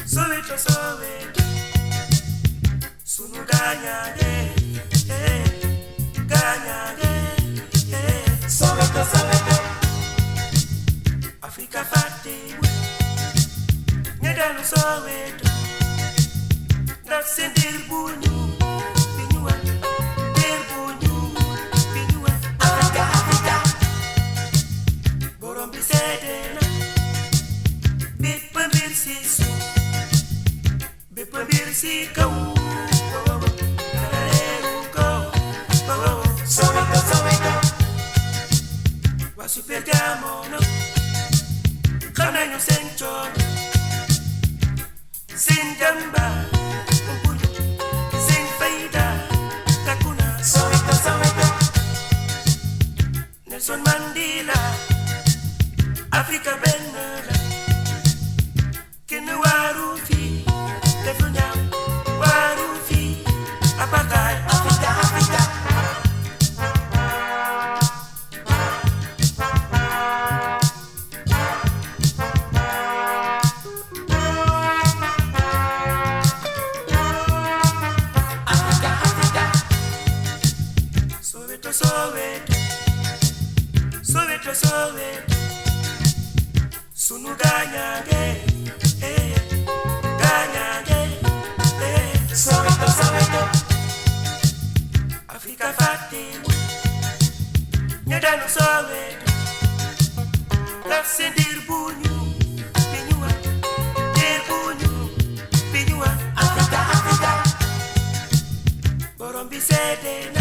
Soweto, Soweto, sunu ganyage, ganyage, Soweto, Soweto, Africa fati, nyedanu Soweto, nafsendir bunyu, binyua, der bunyu, binyua, Africa, Africa, borom bisedena, bit pembir sisu. Si go, Soweto, Soweto, wa super Diamono, kana nyo senchon, sin gamba, kumpuyo, sin faida, kakuna, Soweto, Soweto, Nelson Mandela, Africa benala, kene warufi, tefunya. Soweto, Soweto, Soweto, sunu ganyage, ganyage, Soweto, Soweto, Africa fati, nyedanu Soweto, nafsendir bunyu, binyua, der bunyu, binyua, Africa, Africa, borom bisedena.